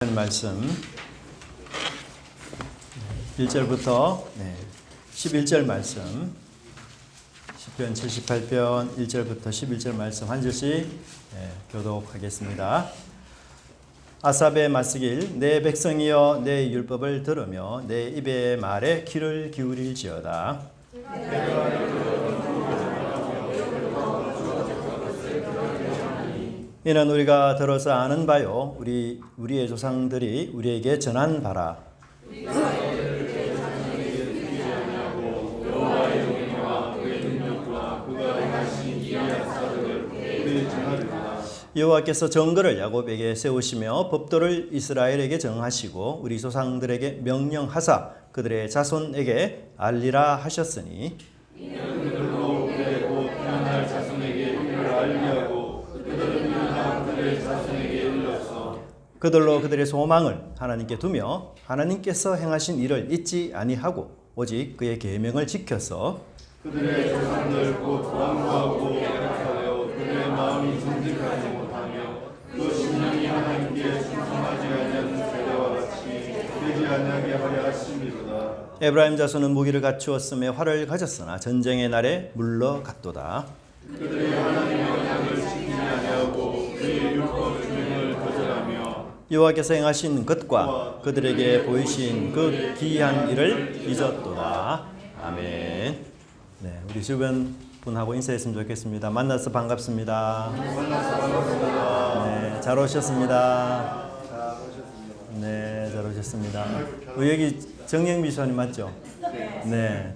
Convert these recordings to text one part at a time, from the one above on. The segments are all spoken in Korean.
말씀 1절부터 11절 말씀, 시편 78편 1절부터 11절 말씀 한 절씩 교독하겠습니다. 아삽의 맞쓰길. 내 백성이여 내 율법을 들으며 내 입의 말에 귀를 기울일지어다. 이는 우리가 들어서 아는 바요 우리의 조상들이 우리에게 전한 바라. 여호와께서 정글을 야곱에게 세우시며 법도를 이스라엘에게 정하시고 우리 조상들에게 명령하사 그들의 자손에게 알리라 하셨으니, 그들로 그들의 소망을 하나님께 두며 하나님께서 행하신 일을 잊지 아니하고 오직 그의 계명을 지켜서 그들의 조상들 곧 완고하고 약하여 그들의 마음이 정직하지 못하며 그 심령이 하나님께 순종하지 아니하는 세대와 같이 되지 아니하게 하려 하심이로다. 에브라임 자손은 무기를 갖추었으며 활을 가졌으나 전쟁의 날에 물러갔도다. 그들이 하나님의 언약을 지키지 아니하고 그의 율법 주행을 거절하며 여호와께서 행하신 것과 그들에게 보이신 그 기이한 일을 잊었도다. 아멘. 네, 우리 주변 분하고 인사했으면 좋겠습니다. 만나서 반갑습니다. 네, 잘 오셨습니다. 네, 잘 오셨습니다. 여기 정영미 수사님 맞죠? 네,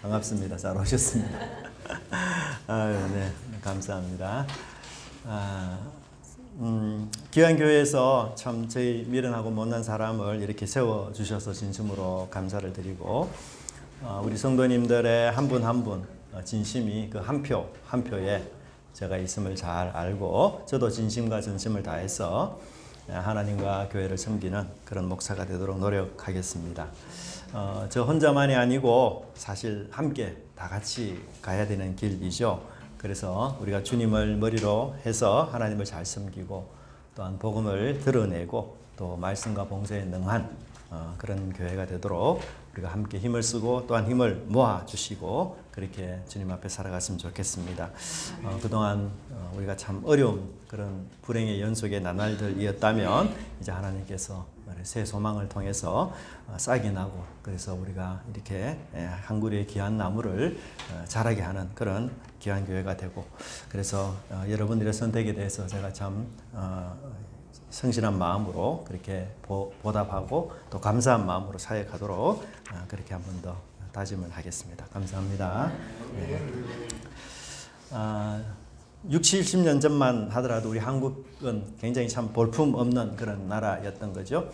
반갑습니다. 잘 오셨습니다. 아유, 네, 감사합니다. 기안교회에서 참 저희 미련하고 못난 사람을 이렇게 세워주셔서 진심으로 감사를 드리고, 우리 성도님들의 한 분 한 분 진심이 그 한 표 한 표에 제가 있음을 잘 알고, 저도 진심과 전심을 다해서 하나님과 교회를 섬기는 그런 목사가 되도록 노력하겠습니다. 저 혼자만이 아니고 사실 함께 다 같이 가야 되는 길이죠. 그래서 우리가 주님을 머리로 해서 하나님을 잘 섬기고 또한 복음을 드러내고 또 말씀과 봉사에 능한 그런 교회가 되도록 우리가 함께 힘을 쓰고 또한 힘을 모아 주시고 그렇게 주님 앞에 살아갔으면 좋겠습니다. 그동안 우리가 참 어려운 그런 불행의 연속의 나날들이었다면 이제 하나님께서 새 소망을 통해서 싹이 나고, 그래서 우리가 이렇게 한 그루의 귀한 나무를 자라게 하는 그런 귀한 교회가 되고, 그래서 여러분들의 선택에 대해서 제가 참 성실한 마음으로 그렇게 보답하고 또 감사한 마음으로 사역하도록 그렇게 한 번 더 다짐을 하겠습니다. 감사합니다. 네. 60, 70년 전만 하더라도 우리 한국은 굉장히 참 볼품 없는 그런 나라였던 거죠.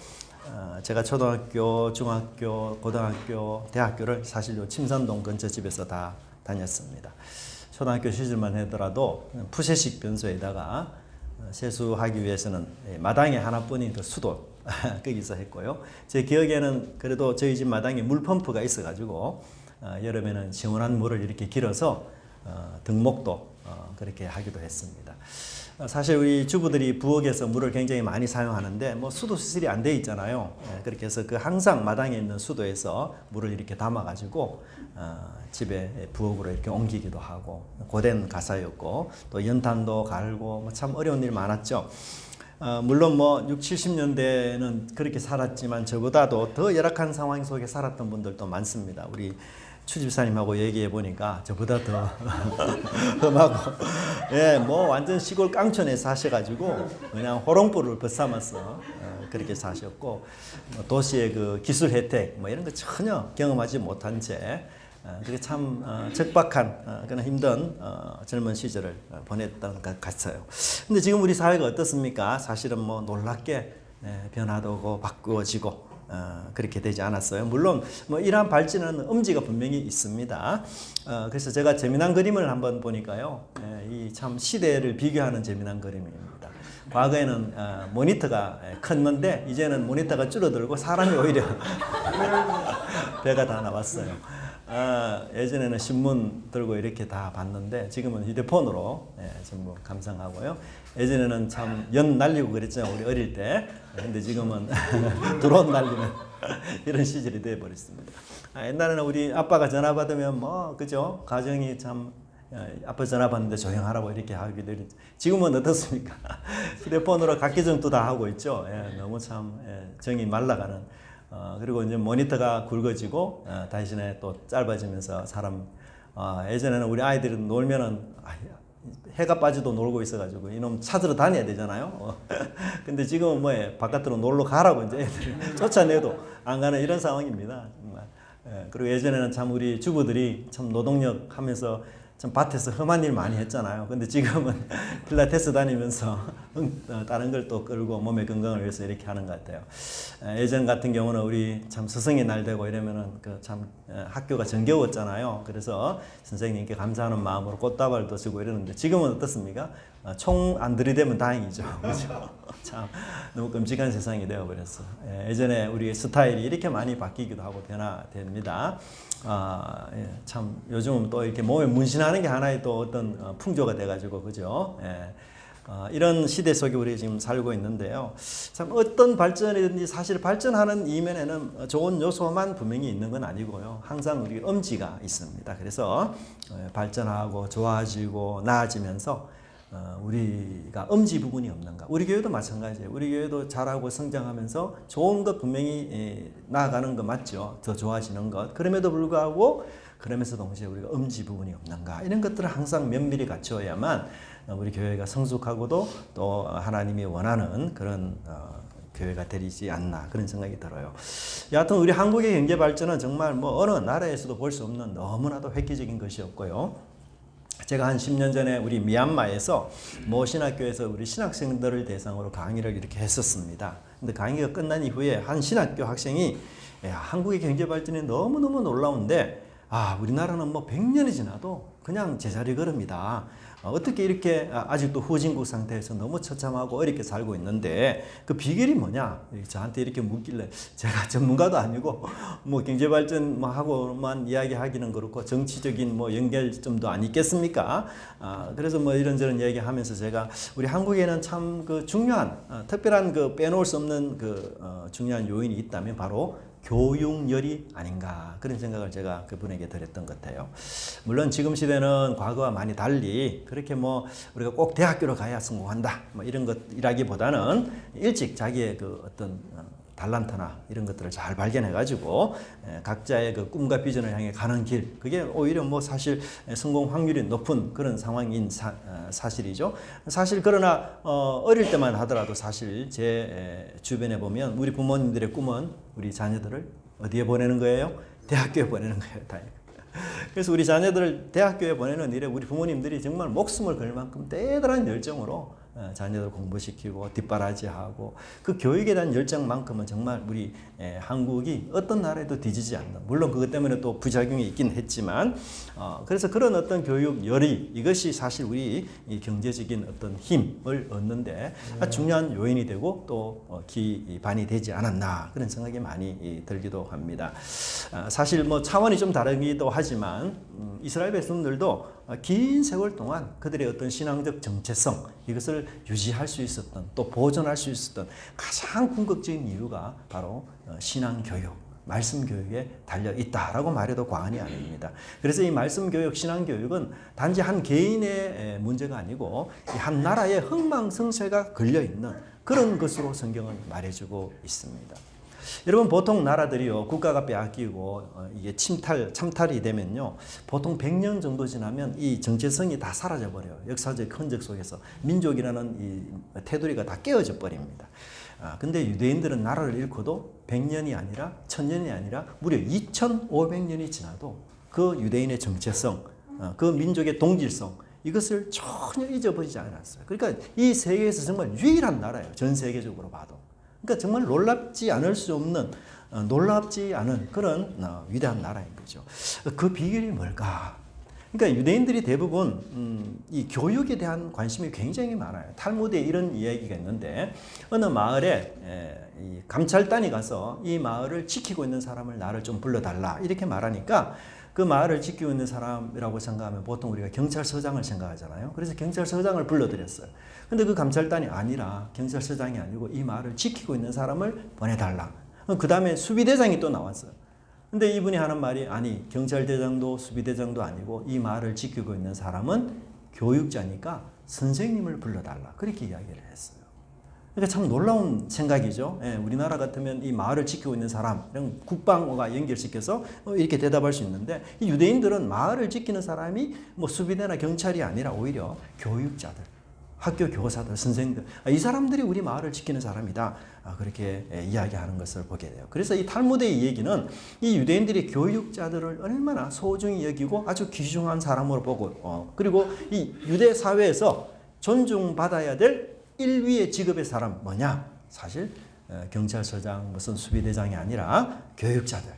제가 초등학교, 중학교, 고등학교, 대학교를 사실 침산동 근처 집에서 다 다녔습니다. 초등학교 시절만 하더라도 푸세식 변소에다가 세수하기 위해서는 마당에 하나뿐인 그 수도 거기서 했고요. 제 기억에는 그래도 저희 집 마당에 물펌프가 있어가지고 여름에는 시원한 물을 이렇게 길어서 등목도 그렇게 하기도 했습니다. 사실 우리 주부들이 부엌에서 물을 굉장히 많이 사용하는데 뭐 수도 시설이 안 돼 있잖아요. 그렇게 해서 그 항상 마당에 있는 수도에서 물을 이렇게 담아가지고 집에 부엌으로 이렇게 옮기기도 하고, 고된 가사였고 또 연탄도 갈고 뭐 참 어려운 일 많았죠. 물론 뭐 60, 70년대는 그렇게 살았지만 저보다도 더 열악한 상황 속에 살았던 분들도 많습니다. 우리 추집사님하고 얘기해 보니까 저보다 더 험하고, 예, 뭐 완전 시골 깡촌에 사셔가지고 그냥 호롱불을 벗삼아서 그렇게 사셨고, 도시의 그 기술 혜택 뭐 이런 거 전혀 경험하지 못한 채 그게 참 적박한 그런 힘든 젊은 시절을 보냈던 것 같아요. 근데 지금 우리 사회가 어떻습니까? 사실은 뭐 놀랍게 변화되고 바꾸어지고 그렇게 되지 않았어요. 물론 뭐 이러한 발전은 엄지가 분명히 있습니다. 그래서 제가 재미난 그림을 한번 보니까요, 이 참 시대를 비교하는 재미난 그림입니다. 과거에는 모니터가 컸는데 이제는 모니터가 줄어들고 사람이 오히려 배가 다 나왔어요. 예전에는 신문 들고 이렇게 다 봤는데 지금은 휴대폰으로 전부 감상하고요. 예전에는 참 연 날리고 그랬죠, 우리 어릴 때. 근데 지금은 드론 날리는 이런 시절이 되어 버렸습니다. 옛날에는 우리 아빠가 전화 받으면 뭐 그죠? 가정이 참 아빠 전화 받는데 조용하라고 이렇게 하기도 했죠. 지금은 어떻습니까? 휴대폰으로 각기정도 다 하고 있죠. 너무 참 정이 말라가는. 그리고 이제 모니터가 굵어지고 대신에 또 짧아지면서 사람 예전에는 우리 아이들은 놀면은 해가 빠져도 놀고 있어가지고 이놈 찾으러 다녀야 되잖아요. 근데 지금은 뭐예요? 바깥으로 놀러 가라고 이제 애들 쫓아내도 안 가는 이런 상황입니다. 정말. 그리고 예전에는 참 우리 주부들이 참 노동력 하면서 참 밭에서 험한 일 많이 했잖아요. 근데 지금은 필라테스 다니면서 다른 걸 또 끌고 몸의 건강을 위해서 이렇게 하는 것 같아요. 예전 같은 경우는 우리 참 스승의 날 되고 이러면은 그 참 학교가 정겨웠잖아요. 그래서 선생님께 감사하는 마음으로 꽃다발도 주고 이러는데 지금은 어떻습니까? 총 안 들이대면 다행이죠. 그렇죠? 참 너무 끔찍한 세상이 되어버렸어. 예전에 우리 스타일이 이렇게 많이 바뀌기도 하고 됩니다. 참 요즘은 또 이렇게 몸에 문신하는 게 하나의 또 어떤 풍조가 돼가지고 그죠? 이런 시대 속에 우리 지금 살고 있는데요. 참 어떤 발전이든지 사실 발전하는 이면에는 좋은 요소만 분명히 있는 건 아니고요. 항상 우리 엄지가 있습니다. 그래서 발전하고 좋아지고 나아지면서 우리가 엄지 부분이 없는가? 우리 교회도 마찬가지예요. 우리 교회도 자라고 성장하면서 좋은 것 분명히 나아가는 거 맞죠? 더 좋아지는 것. 그럼에도 불구하고 그러면서 동시에 우리가 엄지 부분이 없는가? 이런 것들을 항상 면밀히 갖추어야만 우리 교회가 성숙하고도 또 하나님이 원하는 그런 교회가 되지 않나 그런 생각이 들어요. 여하튼 우리 한국의 경제 발전은 정말 뭐 어느 나라에서도 볼 수 없는 너무나도 획기적인 것이었고요. 제가 한 10년 전에 우리 미얀마에서 모 신학교에서 우리 신학생들을 대상으로 강의를 이렇게 했었습니다. 근데 강의가 끝난 이후에 한 신학교 학생이 한국의 경제 발전이 너무너무 놀라운데 우리나라는 뭐 100년이 지나도 그냥 제자리 걸음이다. 어떻게 이렇게 아직도 후진국 상태에서 너무 처참하고 어렵게 살고 있는데 그 비결이 뭐냐? 저한테 이렇게 묻길래 제가 전문가도 아니고 뭐 경제 발전 하고만 이야기하기는 그렇고 정치적인 뭐 연결점도 안 있겠습니까? 그래서 뭐 이런저런 이야기하면서 제가 우리 한국에는 참 그 중요한 특별한 그 빼놓을 수 없는 그 중요한 요인이 있다면 바로 교육열이 아닌가 그런 생각을 제가 그분에게 드렸던 것 같아요. 물론 지금 시대는 과거와 많이 달리 그렇게 뭐 우리가 꼭 대학교로 가야 성공한다 뭐 이런 것이라기보다는 일찍 자기의 그 어떤 달란트나 이런 것들을 잘 발견해 가지고 각자의 그 꿈과 비전을 향해 가는 길 그게 오히려 뭐 사실 성공 확률이 높은 그런 상황인 사실이죠. 사실 그러나 어릴 때만 하더라도 사실 제 주변에 보면 우리 부모님들의 꿈은 우리 자녀들을 어디에 보내는 거예요? 대학교에 보내는 거예요. 그래서 우리 자녀들을 대학교에 보내는 일에 우리 부모님들이 정말 목숨을 걸 만큼 대단한 열정으로 자녀들 공부시키고 뒷바라지하고 그 교육에 대한 열정만큼은 정말 우리 한국이 어떤 나라에도 뒤지지 않는 물론 그것 때문에 또 부작용이 있긴 했지만 그래서 그런 어떤 교육열이 이것이 사실 우리 이 경제적인 어떤 힘을 얻는데 중요한 요인이 되고 또 기반이 되지 않았나 그런 생각이 많이 들기도 합니다. 사실 뭐 차원이 좀 다르기도 하지만 이스라엘 백성들도 긴 세월 동안 그들의 어떤 신앙적 정체성 이것을 유지할 수 있었던 또 보존할 수 있었던 가장 궁극적인 이유가 바로 신앙교육, 말씀교육에 달려있다라고 말해도 과언이 아닙니다. 그래서 이 말씀교육, 신앙교육은 단지 한 개인의 문제가 아니고 한 나라의 흥망성쇠가 걸려있는 그런 것으로 성경은 말해주고 있습니다. 여러분 보통 나라들이요 국가가 빼앗기고 이게 참탈이 되면요 보통 100년 정도 지나면 이 정체성이 다 사라져 버려요. 역사적 흔적 속에서 민족이라는 이 테두리가 다 깨어져 버립니다. 근데 유대인들은 나라를 잃고도 100년이 아니라 1000년이 아니라 무려 2500년이 지나도 그 유대인의 정체성, 그 민족의 동질성 이것을 전혀 잊어버리지 않았어요. 그러니까 이 세계에서 정말 유일한 나라예요. 전 세계적으로 봐도. 그러니까 정말 놀랍지 않을 수 없는 놀랍지 않은 그런 위대한 나라인 거죠. 그 비결이 뭘까? 그러니까 유대인들이 대부분 이 교육에 대한 관심이 굉장히 많아요. 탈무드에 이런 이야기가 있는데 어느 마을에 이 감찰단이 가서 이 마을을 지키고 있는 사람을 나를 좀 불러달라 이렇게 말하니까 그 마을을 지키고 있는 사람이라고 생각하면 보통 우리가 경찰서장을 생각하잖아요. 그래서 경찰서장을 불러들였어요. 근데 그 감찰단이 아니라 경찰서장이 아니고 이 마을을 지키고 있는 사람을 보내달라. 그 다음에 수비대장이 또 나왔어요. 근데 이분이 하는 말이 아니 경찰대장도 수비대장도 아니고 이 마을을 지키고 있는 사람은 교육자니까 선생님을 불러달라. 그렇게 이야기를 했어요. 그러니까 참 놀라운 생각이죠. 예, 우리나라 같으면 이 마을을 지키고 있는 사람, 이런 국방과 연결시켜서 이렇게 대답할 수 있는데 이 유대인들은 마을을 지키는 사람이 뭐 수비대나 경찰이 아니라 오히려 교육자들, 학교 교사들, 선생님들, 이 사람들이 우리 마을을 지키는 사람이다. 그렇게 이야기하는 것을 보게 돼요. 그래서 이 탈무드의 얘기는 이 유대인들이 교육자들을 얼마나 소중히 여기고 아주 귀중한 사람으로 보고 그리고 이 유대 사회에서 존중받아야 될 1위의 직업의 사람 뭐냐? 사실 경찰서장 무슨 수비대장이 아니라 교육자들.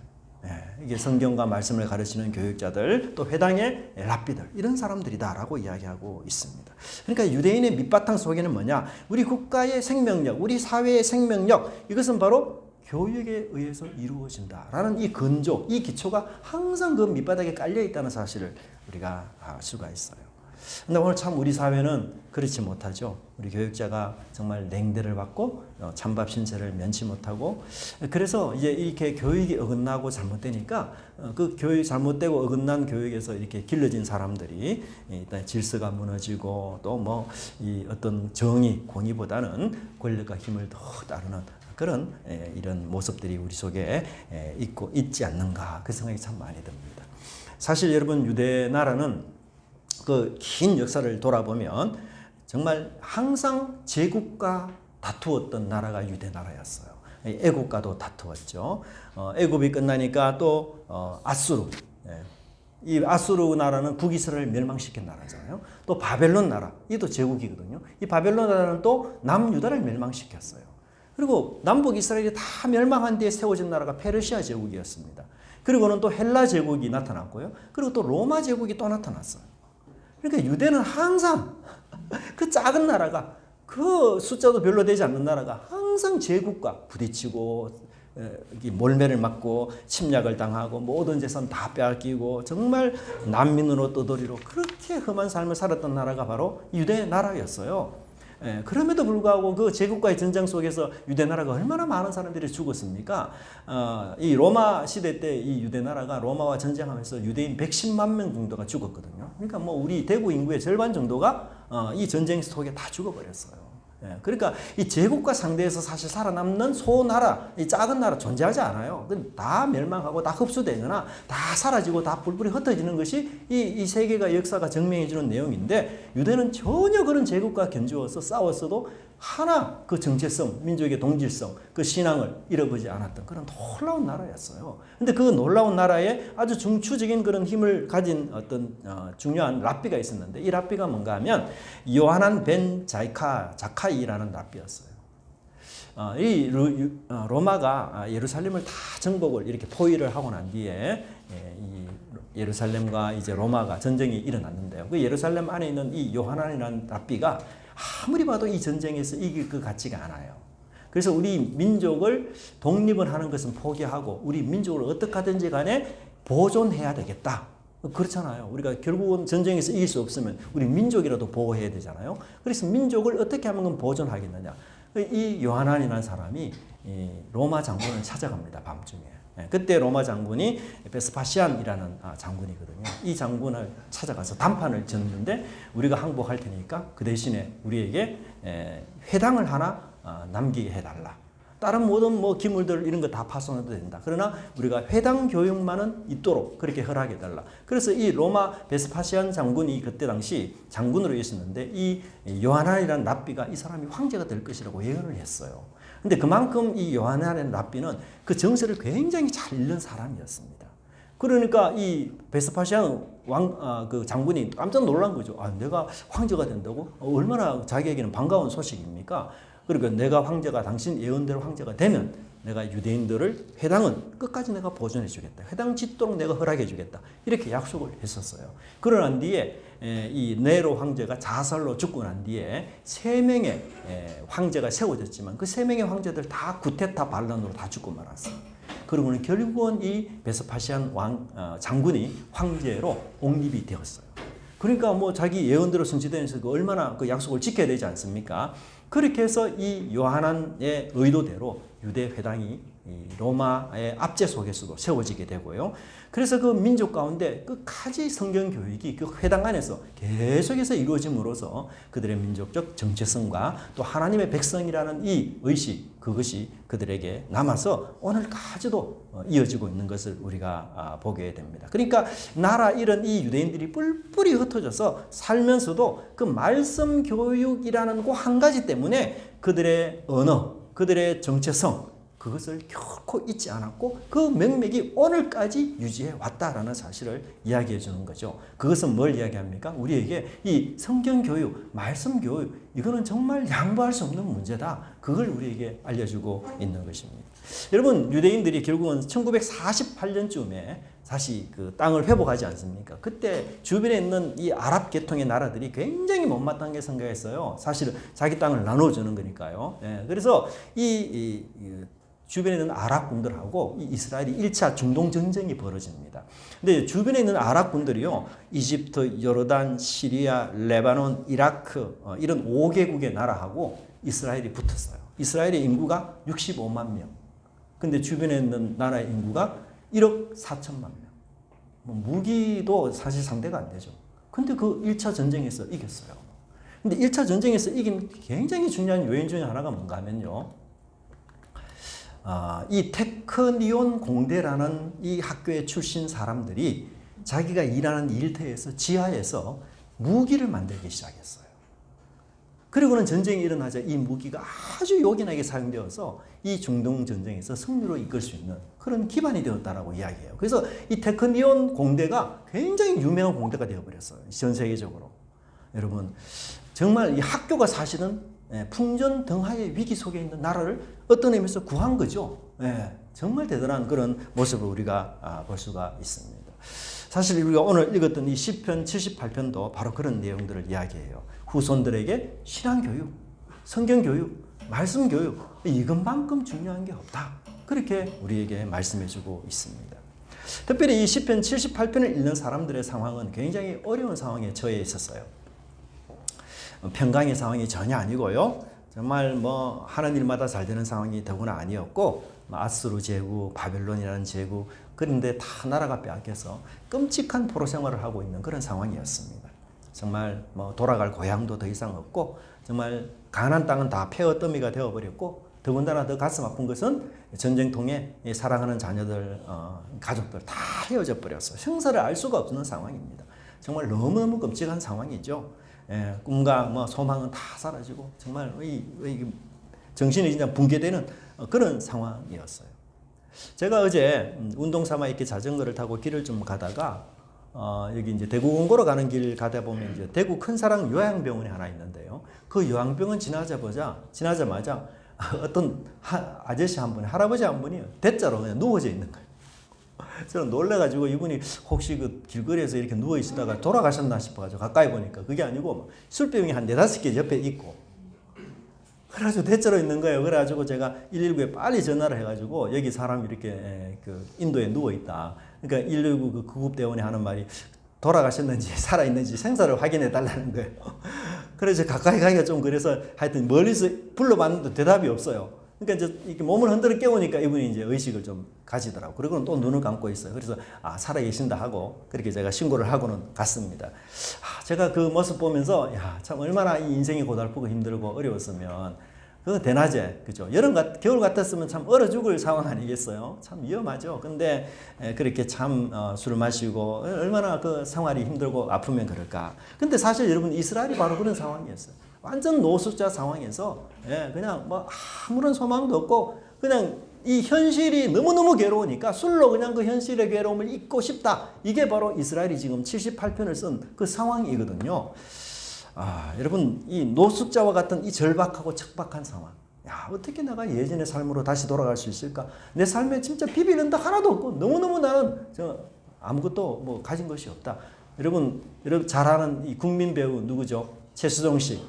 이게 성경과 말씀을 가르치는 교육자들, 또 회당의 랍비들 이런 사람들이다라고 이야기하고 있습니다. 그러니까 유대인의 밑바탕 속에는 뭐냐? 우리 국가의 생명력, 우리 사회의 생명력 이것은 바로 교육에 의해서 이루어진다라는 이 근조, 이 기초가 항상 그 밑바닥에 깔려 있다는 사실을 우리가 알 수가 있어요. 근데 오늘 참 우리 사회는 그렇지 못하죠. 우리 교육자가 정말 냉대를 받고 찬밥 신세를 면치 못하고 그래서 이제 이렇게 교육이 어긋나고 잘못되니까 그 교육이 잘못되고 어긋난 교육에서 이렇게 길러진 사람들이 일단 질서가 무너지고 또 뭐 이 어떤 정의, 공의보다는 권력과 힘을 더 따르는 그런 이런 모습들이 우리 속에 있지 않는가 그 생각이 참 많이 듭니다. 사실 여러분 유대 나라는 그 긴 역사를 돌아보면 정말 항상 제국과 다투었던 나라가 유대 나라였어요. 애국과도 다투었죠. 애굽이 끝나니까 또 아수르. 이 아수르 나라는 북이스라엘을 멸망시킨 나라잖아요. 또 바벨론 나라. 이도 제국이거든요. 이 바벨론 나라는 또 남유다를 멸망시켰어요. 그리고 남북 이스라엘이 다 멸망한 뒤에 세워진 나라가 페르시아 제국이었습니다. 그리고는 또 헬라 제국이 나타났고요. 그리고 또 로마 제국이 또 나타났어요. 그러니까 유대는 항상 그 작은 나라가 그 숫자도 별로 되지 않는 나라가 항상 제국과 부딪히고 몰매를 맞고 침략을 당하고 모든 재산 다 빼앗기고 정말 난민으로 떠돌이로 그렇게 험한 삶을 살았던 나라가 바로 유대 나라였어요. 그럼에도 불구하고 그 제국과의 전쟁 속에서 유대 나라가 얼마나 많은 사람들이 죽었습니까? 이 로마 시대 때 이 유대 나라가 로마와 전쟁하면서 유대인 110만 명 정도가 죽었거든요. 그러니까 뭐 우리 대구 인구의 절반 정도가 이 전쟁 속에 다 죽어버렸어요. 그러니까 이 제국과 상대해서 사실 살아남는 소나라, 이 작은 나라 존재하지 않아요. 다 멸망하고 다 흡수되거나 다 사라지고 다 뿔뿔이 흩어지는 것이 이 세계가 역사가 증명해주는 내용인데 유대는 전혀 그런 제국과 견주어서 싸웠어도 하나 그 정체성, 민족의 동질성, 그 신앙을 잃어버리지 않았던 그런 놀라운 나라였어요. 근데 그 놀라운 나라에 아주 중추적인 그런 힘을 가진 어떤 중요한 랍비가 있었는데 이 랍비가 뭔가 하면 요하난 벤 자카이라는 랍비였어요. 이 로마가 예루살렘을 다 정복을 이렇게 포위를 하고 난 뒤에 이 예루살렘과 이제 로마가 전쟁이 일어났는데요. 그 예루살렘 안에 있는 이 요하난이라는 랍비가 아무리 봐도 이 전쟁에서 이길 것 같지가 않아요. 그래서 우리 민족을 독립을 하는 것은 포기하고 우리 민족을 어떻게 하든지 간에 보존해야 되겠다. 그렇잖아요. 우리가 결국은 전쟁에서 이길 수 없으면 우리 민족이라도 보호해야 되잖아요. 그래서 민족을 어떻게 하면 보존하겠느냐. 이 요하난이라는 사람이 로마 장군을 찾아갑니다. 밤중에. 그때 로마 장군이 베스파시안이라는 장군이거든요. 이 장군을 찾아가서 담판을 졌는데 우리가 항복할 테니까 그 대신에 우리에게 회당을 하나 남기게 해달라. 다른 모든 뭐 기물들 이런 거 다 파손해도 된다. 그러나 우리가 회당 교육만은 있도록 그렇게 허락해달라. 그래서 이 로마 베스파시안 장군이 그때 당시 장군으로 있었는데 이 요하난이라는 랍비가 이 사람이 황제가 될 것이라고 예언을 했어요. 근데 그만큼 이 요하난이라는 랍비는 그 정세를 굉장히 잘 읽는 사람이었습니다. 그러니까 이 베스파시안 그 장군이 깜짝 놀란 거죠. 내가 황제가 된다고? 얼마나 자기에게는 반가운 소식입니까? 그러니까 내가 황제가 당신 예언대로 황제가 되면 내가 유대인들을 회당은 끝까지 내가 보존해 주겠다. 회당 짓도록 내가 허락해 주겠다. 이렇게 약속을 했었어요. 그러난 뒤에 이 네로 황제가 자살로 죽고 난 뒤에 3명의 황제가 세워졌지만 그 3명의 황제들 다 구테타 반란으로 다 죽고 말았어요. 그리고는 결국은 이 베스파시안 장군이 황제로 옹립이 되었어요. 그러니까 뭐 자기 예언대로 성취되면서 그 얼마나 그 약속을 지켜야 되지 않습니까? 그렇게 해서 이 요하난의 의도대로 유대 회당이 로마의 압제 속에서도 세워지게 되고요. 그래서 그 민족 가운데 끝까지 성경 교육이 그 회당 안에서 계속해서 이루어짐으로써 그들의 민족적 정체성과 또 하나님의 백성이라는 이 의식, 그것이 그들에게 남아서 오늘까지도 이어지고 있는 것을 우리가 보게 됩니다. 그러니까 나라 이런 이 유대인들이 뿔뿔이 흩어져서 살면서도 그 말씀 교육이라는 그 한 가지 때문에 그들의 언어, 그들의 정체성, 그것을 결코 잊지 않았고 그 맥락이 오늘까지 유지해 왔다라는 사실을 이야기해 주는 거죠. 그것은 뭘 이야기합니까? 우리에게 이 성경 교육, 말씀 교육, 이거는 정말 양보할 수 없는 문제다. 그걸 우리에게 알려주고 있는 것입니다. 여러분, 유대인들이 결국은 1948년쯤에 다시 그 땅을 회복하지 않습니까? 그때 주변에 있는 이 아랍 계통의 나라들이 굉장히 못마땅하게 생각했어요. 사실은 자기 땅을 나눠주는 거니까요. 그래서 이 주변에 있는 아랍군들하고 이스라엘이 1차 중동 전쟁이 벌어집니다. 근데 주변에 있는 아랍군들이요, 이집트, 요르단, 시리아, 레바논, 이라크 이런 5개국의 나라하고 이스라엘이 붙었어요. 이스라엘의 인구가 65만 명. 근데 주변에 있는 나라의 인구가 1억 4천만 명. 뭐 무기도 사실 상대가 안 되죠. 근데 그 1차 전쟁에서 이겼어요. 근데 1차 전쟁에서 이긴 굉장히 중요한 요인 중에 하나가 뭔가 하면요. 이 테크니온 공대라는 이 학교의 출신 사람들이 자기가 일하는 일터에서 지하에서 무기를 만들기 시작했어요. 그리고는 전쟁이 일어나자 이 무기가 아주 요긴하게 사용되어서 이 중동 전쟁에서 승리로 이끌 수 있는 그런 기반이 되었다라고 이야기해요. 그래서 이 테크니온 공대가 굉장히 유명한 공대가 되어버렸어요. 전 세계적으로. 여러분, 정말 이 학교가 사실은 풍전등화의 위기 속에 있는 나라를 어떤 의미에서 구한 거죠. 정말 대단한 그런 모습을 우리가 볼 수가 있습니다. 사실 우리가 오늘 읽었던 이 시편 78편도 바로 그런 내용들을 이야기해요. 후손들에게 신앙교육, 성경교육, 말씀교육, 이것만큼 중요한 게 없다. 그렇게 우리에게 말씀해주고 있습니다. 특별히 이 시편 78편을 읽는 사람들의 상황은 굉장히 어려운 상황에 처해 있었어요. 평강의 상황이 전혀 아니고요. 정말 뭐 하는 일마다 잘 되는 상황이 더구나 아니었고, 아수르 제국, 바벨론이라는 제국, 그런데 다 나라가 빼앗겨서 끔찍한 포로 생활을 하고 있는 그런 상황이었습니다. 정말 뭐 돌아갈 고향도 더 이상 없고, 정말 가나안 땅은 다 폐허 더미가 되어버렸고, 더군다나 더 가슴 아픈 것은 전쟁통에 사랑하는 자녀들, 가족들 다 헤어져 버렸어요. 형사를 알 수가 없는 상황입니다. 정말 너무너무 끔찍한 상황이죠. 꿈과 뭐 소망은 다 사라지고 정말 정신이 진짜 붕괴되는 그런 상황이었어요. 제가 어제 운동 삼아 이렇게 자전거를 타고 길을 좀 가다가 여기 이제 대구 원고로 가는 길 가다 보면 이제 대구 큰사랑 요양병원이 하나 있는데요. 그 요양병원 지나자마자 어떤 아저씨 한 분이, 할아버지 한 분이 대자로 그냥 누워져 있는 거예요. 저는 놀래가지고 이분이 혹시 그 길거리에서 이렇게 누워있다가 돌아가셨나 싶어가지고 가까이 보니까 그게 아니고 술병이 한 4-5개 옆에 있고, 그래가지고 대자로 있는 거예요. 그래가지고 제가 119에 빨리 전화를 해가지고 여기 사람이 이렇게 그 인도에 누워있다. 그러니까 119 그 구급대원이 하는 말이 돌아가셨는지 살아있는지 생사를 확인해 달라는 거예요. 그래서 가까이 가기가 좀 그래서 하여튼 멀리서 불러봤는데 대답이 없어요. 그러니까 이제 이렇게 몸을 흔들어 깨우니까 이분이 이제 의식을 좀 가지더라고. 그리고는 또 눈을 감고 있어요. 그래서 살아 계신다 하고 그렇게 제가 신고를 하고는 갔습니다. 제가 그 모습 보면서 참 얼마나 이 인생이 고달프고 힘들고 어려웠으면 그건 대낮에, 그죠? 겨울 같았으면 참 얼어 죽을 상황 아니겠어요? 참 위험하죠. 근데 그렇게 참 술을 마시고 얼마나 그 생활이 힘들고 아프면 그럴까. 근데 사실 여러분, 이스라엘이 바로 그런 상황이었어요. 완전 노숙자 상황에서 그냥 뭐 아무런 소망도 없고 그냥 이 현실이 너무너무 괴로우니까 술로 그냥 그 현실의 괴로움을 잊고 싶다. 이게 바로 이스라엘이 지금 78편을 쓴 그 상황이거든요. 여러분, 이 노숙자와 같은 이 절박하고 척박한 상황. 어떻게 내가 예전의 삶으로 다시 돌아갈 수 있을까? 내 삶에 진짜 비비는 데 하나도 없고 너무너무 나는 아무것도 뭐 가진 것이 없다. 여러분 잘 아는 이 국민 배우 누구죠? 최수종 씨.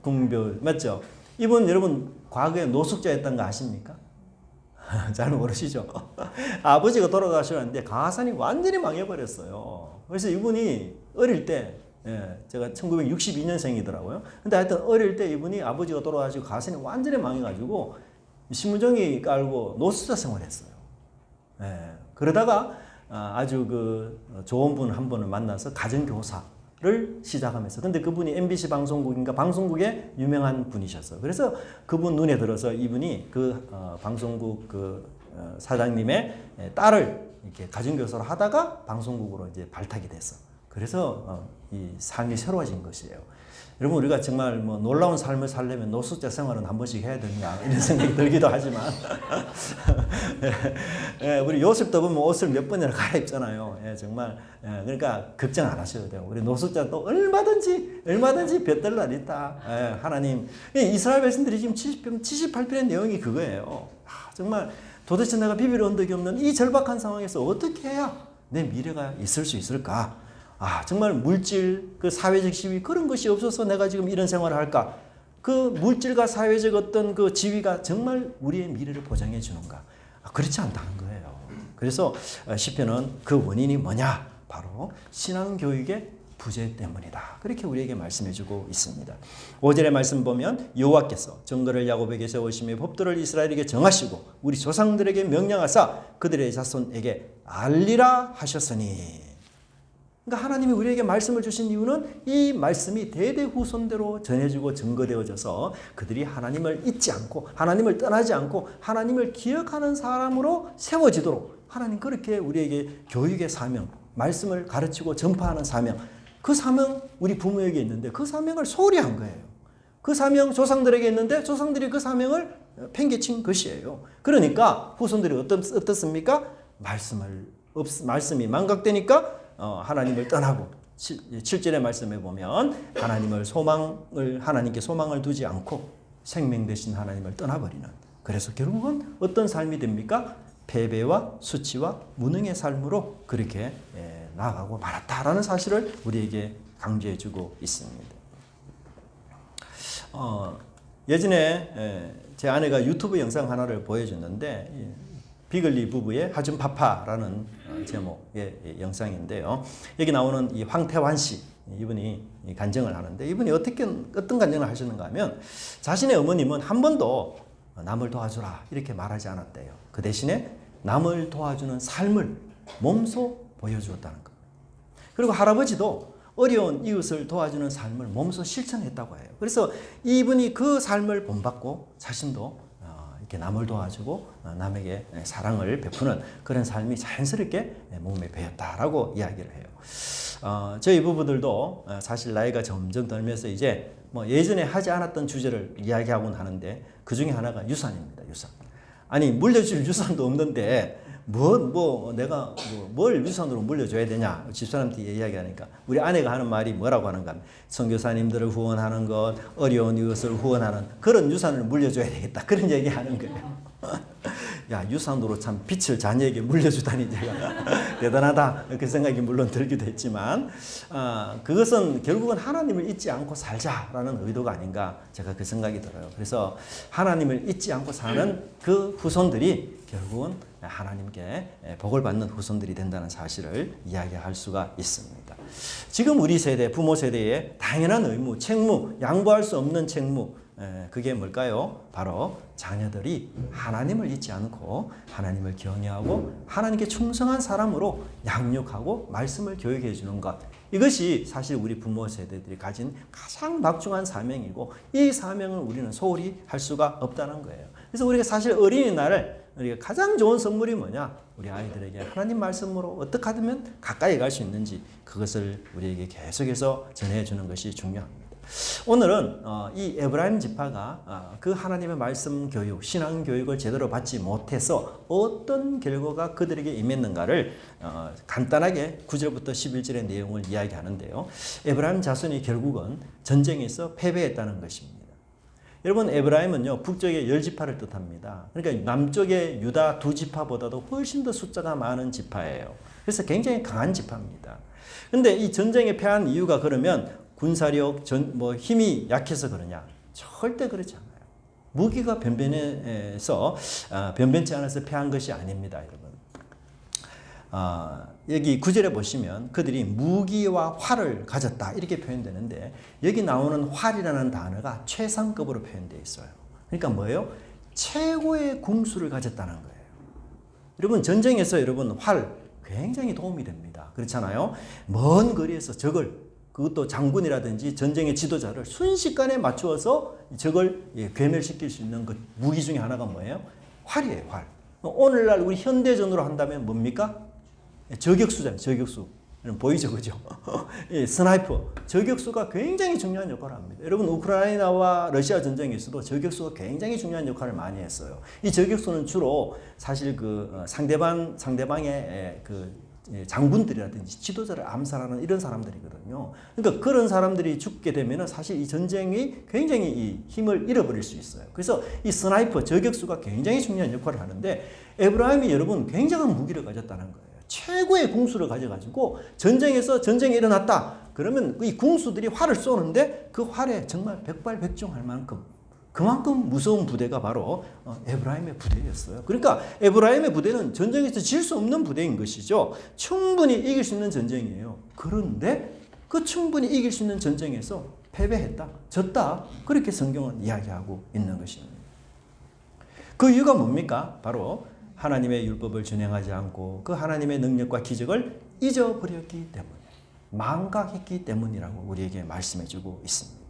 국민 배우 맞죠? 이분 여러분 과거에 노숙자였던 거 아십니까? 잘 모르시죠? 아버지가 돌아가셨는데 가산이 완전히 망해버렸어요. 그래서 이분이 어릴 때, 제가 1962년생이더라고요. 근데 하여튼 어릴 때 이분이 아버지가 돌아가시고 가산이 완전히 망해가지고 신문종이 깔고 노숙자 생활했어요. 그러다가 아주 그 좋은 분 한 분을 만나서 가정교사를 시작하면서, 근데 그분이 MBC 방송국인가 방송국의 유명한 분이셨어요. 그래서 그분 눈에 들어서 이분이 그 방송국 그 사장님의 딸을 이렇게 가정교사로 하다가 방송국으로 이제 발탁이 됐어. 그래서 이 삶이 새로워진 것이에요. 여러분, 우리가 정말 뭐 놀라운 삶을 살려면 노숙자 생활은 한 번씩 해야 된다, 이런 생각이 들기도 하지만 우리 요셉도 보면 옷을 몇 번이나 갈아입잖아요. 정말 그러니까 걱정 안 하셔도 돼요. 우리 노숙자 또 얼마든지 볕들 날 있다. 하나님, 이스라엘 백성들이 지금 78편의 내용이 그거예요. 정말 도대체 내가 비빌 언덕이 없는 이 절박한 상황에서 어떻게 해야 내 미래가 있을 수 있을까? 정말 물질, 그 사회적 지위, 그런 것이 없어서 내가 지금 이런 생활을 할까? 그 물질과 사회적 어떤 그 지위가 정말 우리의 미래를 보장해 주는가? 그렇지 않다는 거예요. 그래서 시편은 그 원인이 뭐냐? 바로 신앙교육의 부재 때문이다. 그렇게 우리에게 말씀해 주고 있습니다. 5절의 말씀 보면 여호와께서 정거를 야곱에게 세우시며 법도를 이스라엘에게 정하시고 우리 조상들에게 명령하사 그들의 자손에게 알리라 하셨으니. 그러니까 하나님이 우리에게 말씀을 주신 이유는 이 말씀이 대대 후손대로 전해지고 증거되어져서 그들이 하나님을 잊지 않고 하나님을 떠나지 않고 하나님을 기억하는 사람으로 세워지도록, 하나님 그렇게 우리에게 교육의 사명, 말씀을 가르치고 전파하는 사명, 그 사명 우리 부모에게 있는데 그 사명을 소홀히 한 거예요. 그 사명 조상들에게 있는데 조상들이 그 사명을 팽개친 것이에요. 그러니까 후손들이 어떻습니까? 말씀이 망각되니까 하나님을 떠나고, 7절의 말씀에 보면 하나님께 소망을 두지 않고 생명 되신 하나님을 떠나버리는, 그래서 결국은 어떤 삶이 됩니까? 패배와 수치와 무능의 삶으로 그렇게 나아가고 말았다라는 사실을 우리에게 강조해 주고 있습니다. 예전에 제 아내가 유튜브 영상 하나를 보여줬는데, 비글리 부부의 하준파파라는 제목의 영상인데요. 여기 나오는 이 황태환 씨, 이분이 간증을 하는데, 이분이 어떤 간증을 하셨는가 하면, 자신의 어머님은 한 번도 남을 도와주라 이렇게 말하지 않았대요. 그 대신에 남을 도와주는 삶을 몸소 보여주었다는 것. 그리고 할아버지도 어려운 이웃을 도와주는 삶을 몸소 실천했다고 해요. 그래서 이분이 그 삶을 본받고 자신도 이렇게 남을 도와주고 남에게 사랑을 베푸는 그런 삶이 자연스럽게 몸에 배었다라고 이야기를 해요. 저희 부부들도 사실 나이가 점점 들면서 이제 뭐 예전에 하지 않았던 주제를 이야기하곤 하는데, 그 중에 하나가 유산입니다. 유산. 아니, 물려줄 유산도 없는데 내가 뭘 유산으로 물려줘야 되냐? 집사람한테 이야기하니까 우리 아내가 하는 말이 뭐라고 하는가 하면, 선교사님들을 후원하는 것, 어려운 이웃을 후원하는 그런 유산을 물려줘야 되겠다, 그런 얘기하는 거예요. 야, 유산으로 참 빛을 자녀에게 물려주다니 제가 대단하다, 그 생각이 물론 들기도 했지만, 그것은 결국은 하나님을 잊지 않고 살자라는 의도가 아닌가, 제가 그 생각이 들어요. 그래서 하나님을 잊지 않고 사는 그 후손들이 결국은 하나님께 복을 받는 후손들이 된다는 사실을 이야기할 수가 있습니다. 지금 우리 세대, 부모 세대의 당연한 의무, 책무, 양보할 수 없는 책무, 그게 뭘까요? 바로 자녀들이 하나님을 잊지 않고 하나님을 경외하고 하나님께 충성한 사람으로 양육하고 말씀을 교육해 주는 것. 이것이 사실 우리 부모 세대들이 가진 가장 막중한 사명이고, 이 사명을 우리는 소홀히 할 수가 없다는 거예요. 그래서 우리가 사실 어린이날을 우리가 가장 좋은 선물이 뭐냐? 우리 아이들에게 하나님 말씀으로 어떻게 하면 가까이 갈 수 있는지, 그것을 우리에게 계속해서 전해주는 것이 중요합니다. 오늘은 이 에브라임 지파가 그 하나님의 말씀 교육, 신앙 교육을 제대로 받지 못해서 어떤 결과가 그들에게 임했는가를 간단하게 9절부터 11절의 내용을 이야기하는데요. 에브라임 자손이 결국은 전쟁에서 패배했다는 것입니다. 여러분, 에브라임은요, 북쪽의 10지파를 뜻합니다. 그러니까 남쪽의 유다 2지파보다도 훨씬 더 숫자가 많은 지파예요. 그래서 굉장히 강한 지파입니다. 근데 이 전쟁에 패한 이유가 그러면 군사력, 힘이 약해서 그러냐? 절대 그렇지 않아요. 무기가 변변해서 변변치 않아서 패한 것이 아닙니다, 여러분. 여기 9절에 보시면 그들이 무기와 활을 가졌다 이렇게 표현되는데 여기 나오는 활이라는 단어가 최상급으로 표현되어 있어요. 그러니까 뭐예요? 최고의 궁수를 가졌다는 거예요. 여러분 전쟁에서 여러분 활 굉장히 도움이 됩니다. 그렇잖아요. 먼 거리에서 적을 그것도 장군이라든지 전쟁의 지도자를 순식간에 맞추어서 적을 괴멸시킬 수 있는 그 무기 중에 하나가 뭐예요? 활이에요. 활. 오늘날 우리 현대전으로 한다면 뭡니까? 저격수잖아요. 저격수. 보이죠, 그죠? 스나이퍼. 저격수가 굉장히 중요한 역할을 합니다. 여러분 우크라이나와 러시아 전쟁에서도 저격수가 굉장히 중요한 역할을 많이 했어요. 이 저격수는 주로 사실 그 상대방의 그 장군들이라든지 지도자를 암살하는 이런 사람들이거든요. 그러니까 그런 사람들이 죽게 되면은 사실 이 전쟁이 굉장히 이 힘을 잃어버릴 수 있어요. 그래서 이 스나이퍼 저격수가 굉장히 중요한 역할을 하는데 에브라임이 여러분 굉장한 무기를 가졌다는 거예요. 최고의 궁수를 가져가지고 전쟁에서 전쟁이 일어났다. 그러면 이 궁수들이 활을 쏘는데 그 활에 정말 백발백중할 만큼 그만큼 무서운 부대가 바로 에브라임의 부대였어요. 그러니까 에브라임의 부대는 전쟁에서 질 수 없는 부대인 것이죠. 충분히 이길 수 있는 전쟁이에요. 그런데 그 충분히 이길 수 있는 전쟁에서 패배했다, 졌다. 그렇게 성경은 이야기하고 있는 것입니다. 그 이유가 뭡니까? 바로 하나님의 율법을 준행하지 않고 그 하나님의 능력과 기적을 잊어버렸기 때문에 망각했기 때문이라고 우리에게 말씀해주고 있습니다.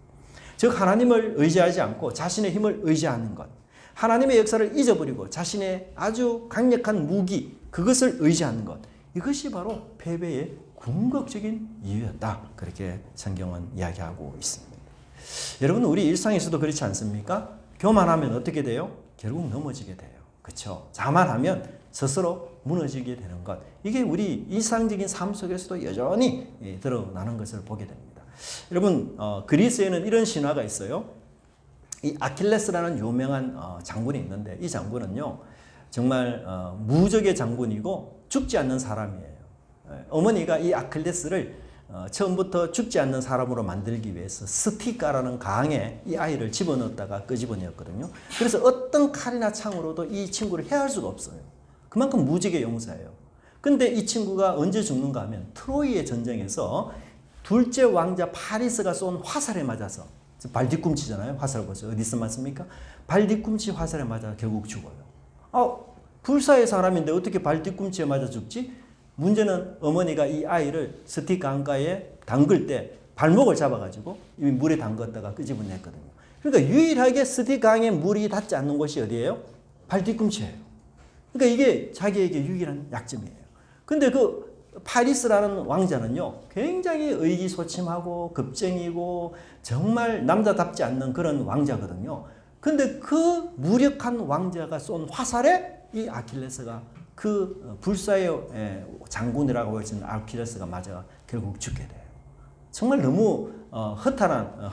즉 하나님을 의지하지 않고 자신의 힘을 의지하는 것, 하나님의 역사를 잊어버리고 자신의 아주 강력한 무기 그것을 의지하는 것, 이것이 바로 패배의 궁극적인 이유였다. 그렇게 성경은 이야기하고 있습니다. 여러분 우리 일상에서도 그렇지 않습니까? 교만하면 어떻게 돼요? 결국 넘어지게 돼요. 그렇죠? 자만하면 스스로 무너지게 되는 것. 이게 우리 일상적인 삶 속에서도 여전히 드러나는 것을 보게 됩니다. 여러분 그리스에는 이런 신화가 있어요. 이 아킬레스라는 유명한 장군이 있는데 이 장군은요 정말 무적의 장군이고 죽지 않는 사람이에요. 어머니가 이 아킬레스를 처음부터 죽지 않는 사람으로 만들기 위해서 스티카라는 강에 이 아이를 집어넣었다가 끄집어내었거든요. 그래서 어떤 칼이나 창으로도 이 친구를 해할 수가 없어요. 그만큼 무적의 용사예요. 근데 이 친구가 언제 죽는가 하면 트로이의 전쟁에서 둘째 왕자 파리스가 쏜 화살에 맞아서, 발 뒤꿈치잖아요. 화살 보세요. 어디서 맞습니까? 발 뒤꿈치 화살에 맞아 결국 죽어요. 불사의 사람인데 어떻게 발 뒤꿈치에 맞아 죽지? 문제는 어머니가 이 아이를 스틱 강가에 담글 때 발목을 잡아가지고 이 물에 담갔다가 끄집어냈거든요. 그러니까 유일하게 스틱 강에 물이 닿지 않는 곳이 어디예요? 발 뒤꿈치예요. 그러니까 이게 자기에게 유일한 약점이에요. 근데 그 파리스라는 왕자는요, 굉장히 의기소침하고 급쟁이고 정말 남자답지 않는 그런 왕자거든요. 근데 그 무력한 왕자가 쏜 화살에 이 아킬레스가 그 불사의 장군이라고 할 수 있는 아킬레스가 맞아 결국 죽게 돼요. 정말 너무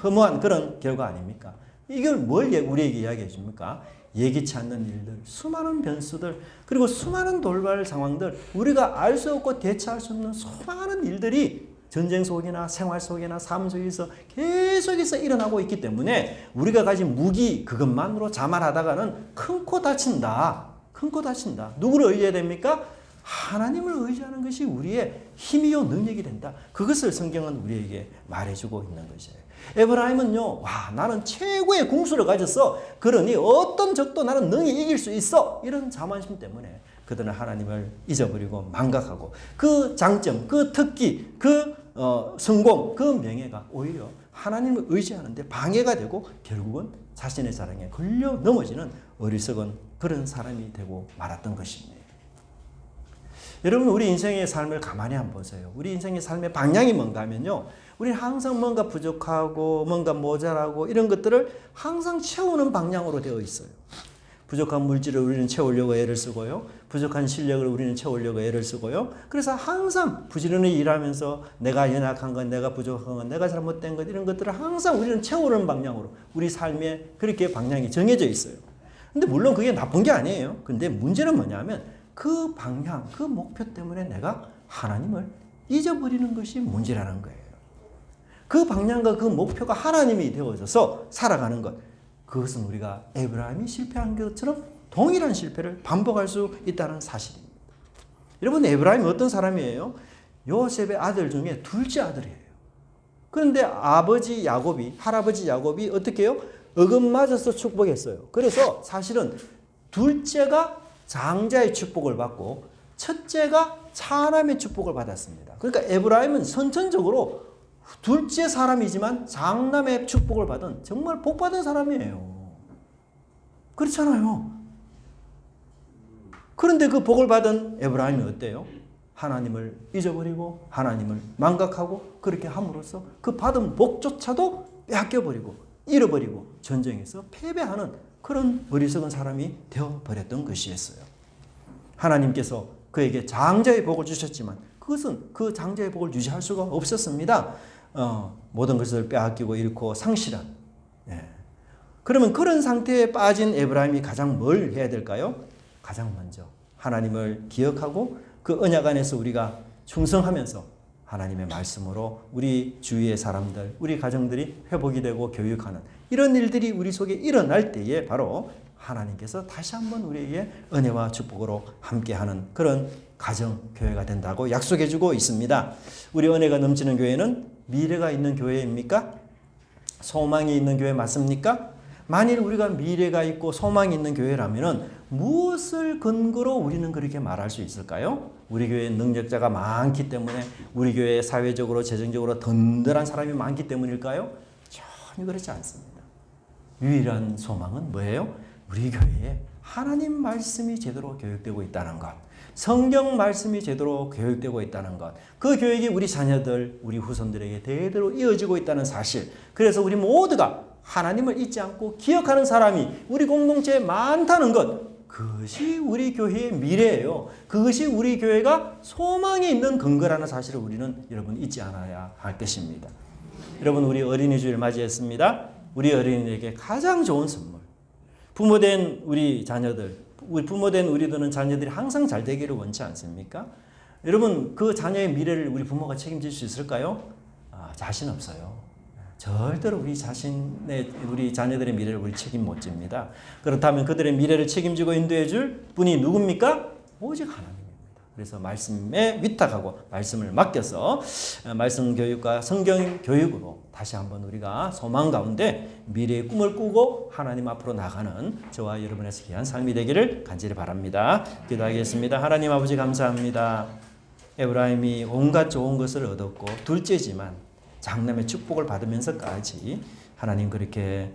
허무한 그런 결과 아닙니까? 이걸 뭘 우리에게 이야기해 줍니까? 예기치 않는 일들, 수많은 변수들, 그리고 수많은 돌발 상황들, 우리가 알 수 없고 대처할 수 없는 수많은 일들이 전쟁 속이나 생활 속이나 삶 속에서 계속해서 일어나고 있기 때문에 우리가 가진 무기 그것만으로 자만하다가는 큰 코 다친다. 큰 코 다친다. 누구를 의지해야 됩니까? 하나님을 의지하는 것이 우리의 힘이요 능력이 된다. 그것을 성경은 우리에게 말해주고 있는 것이에요. 에브라임은요, 나는 최고의 궁수를 가졌어. 그러니 어떤 적도 나는 능히 이길 수 있어. 이런 자만심 때문에 그들은 하나님을 잊어버리고 망각하고 그 장점, 그 특기, 그 성공, 그 명예가 오히려 하나님을 의지하는데 방해가 되고 결국은 자신의 자랑에 걸려 넘어지는 어리석은 그런 사람이 되고 말았던 것입니다. 여러분 우리 인생의 삶을 가만히 한번 보세요. 우리 인생의 삶의 방향이 뭔가 하면요, 우리는 항상 뭔가 부족하고 뭔가 모자라고 이런 것들을 항상 채우는 방향으로 되어 있어요. 부족한 물질을 우리는 채우려고 애를 쓰고요. 부족한 실력을 우리는 채우려고 애를 쓰고요. 그래서 항상 부지런히 일하면서 내가 연약한 것, 내가 부족한 것, 내가 잘못된 것 이런 것들을 항상 우리는 채우는 방향으로 우리 삶에 그렇게 방향이 정해져 있어요. 근데 물론 그게 나쁜 게 아니에요. 근데 문제는 뭐냐면 그 방향, 그 목표 때문에 내가 하나님을 잊어버리는 것이 문제라는 거예요. 그 방향과 그 목표가 하나님이 되어져서 살아가는 것. 그것은 우리가 에브라임이 실패한 것처럼 동일한 실패를 반복할 수 있다는 사실입니다. 여러분, 에브라임이 어떤 사람이에요? 요셉의 아들 중에 둘째 아들이에요. 그런데 아버지 야곱이, 할아버지 야곱이 어떻게 해요? 어긋맞아서 축복했어요. 그래서 사실은 둘째가 장자의 축복을 받고 첫째가 차남의 축복을 받았습니다. 그러니까 에브라임은 선천적으로 둘째 사람이지만 장남의 축복을 받은 정말 복받은 사람이에요. 그렇잖아요. 그런데 그 복을 받은 에브라임이 어때요? 하나님을 잊어버리고 하나님을 망각하고 그렇게 함으로써 그 받은 복조차도 빼앗겨버리고 잃어버리고 전쟁에서 패배하는 그런 어리석은 사람이 되어버렸던 것이었어요. 하나님께서 그에게 장자의 복을 주셨지만 그것은 그 장자의 복을 유지할 수가 없었습니다. 모든 것을 빼앗기고 잃고 상실한. 그러면 그런 상태에 빠진 에브라임이 가장 뭘 해야 될까요? 가장 먼저 하나님을 기억하고 그 언약 안에서 우리가 충성하면서 하나님의 말씀으로 우리 주위의 사람들, 우리 가정들이 회복이 되고 교육하는 이런 일들이 우리 속에 일어날 때에 바로 하나님께서 다시 한번 우리에게 은혜와 축복으로 함께하는 그런 가정, 교회가 된다고 약속해주고 있습니다. 우리 은혜가 넘치는 교회는 미래가 있는 교회입니까? 소망이 있는 교회 맞습니까? 만일 우리가 미래가 있고 소망이 있는 교회라면 무엇을 근거로 우리는 그렇게 말할 수 있을까요? 우리 교회에 능력자가 많기 때문에, 우리 교회에 사회적으로 재정적으로 든든한 사람이 많기 때문일까요? 전혀 그렇지 않습니다. 유일한 소망은 뭐예요? 우리 교회에 하나님 말씀이 제대로 교육되고 있다는 것, 성경 말씀이 제대로 교육되고 있다는 것, 그 교육이 우리 자녀들, 우리 후손들에게 대대로 이어지고 있다는 사실. 그래서 우리 모두가 하나님을 잊지 않고 기억하는 사람이 우리 공동체에 많다는 것, 그것이 우리 교회의 미래예요. 그것이 우리 교회가 소망이 있는 근거라는 사실을 우리는 여러분 잊지 않아야 할 것입니다. 여러분, 우리 어린이 주일 맞이했습니다. 우리 어린이에게 가장 좋은 선물, 부모된 우리 자녀들, 부모된 우리들은 자녀들이 항상 잘 되기를 원치 않습니까? 여러분, 그 자녀의 미래를 우리 부모가 책임질 수 있을까요? 자신 없어요. 절대로 우리 자녀들의 미래를 우리 책임 못 집니다. 그렇다면 그들의 미래를 책임지고 인도해 줄 분이 누굽니까? 오직 하나님입니다. 그래서 말씀에 위탁하고 말씀을 맡겨서 말씀 교육과 성경 교육으로 다시 한번 우리가 소망 가운데 미래의 꿈을 꾸고 하나님 앞으로 나가는 저와 여러분의 귀한 삶이 되기를 간절히 바랍니다. 기도하겠습니다. 하나님 아버지, 감사합니다. 에브라임이 온갖 좋은 것을 얻었고 둘째지만 장남의 축복을 받으면서까지 하나님 그렇게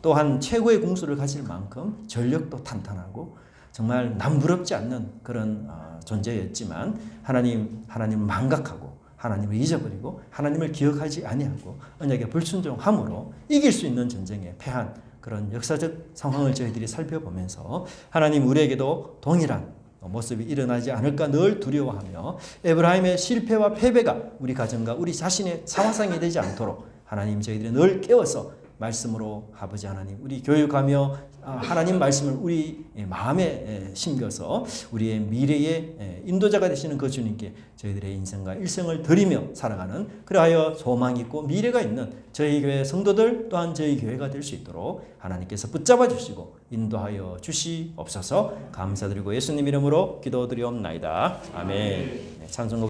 또한 최고의 궁수를 가질 만큼 전력도 탄탄하고 정말 남부럽지 않는 그런 존재였지만 하나님을 망각하고 하나님을 잊어버리고 하나님을 기억하지 아니하고 언약에 불순종함으로 이길 수 있는 전쟁에 패한 그런 역사적 상황을 저희들이 살펴보면서 하나님 우리에게도 동일한 모습이 일어나지 않을까 늘 두려워하며 에브라임의 실패와 패배가 우리 가정과 우리 자신의 사화상이 되지 않도록 하나님 저희들이 늘 깨워서 말씀으로 아버지 하나님 우리 교육하며 하나님 말씀을 우리 마음에 심겨서 우리의 미래의 인도자가 되시는 그 주님께 저희들의 인생과 일생을 드리며 살아가는 그러하여 소망 있고 미래가 있는 저희 교회 성도들 또한 저희 교회가 될 수 있도록 하나님께서 붙잡아 주시고 인도하여 주시옵소서. 감사드리고 예수님 이름으로 기도드리옵나이다. 아멘. 찬송곡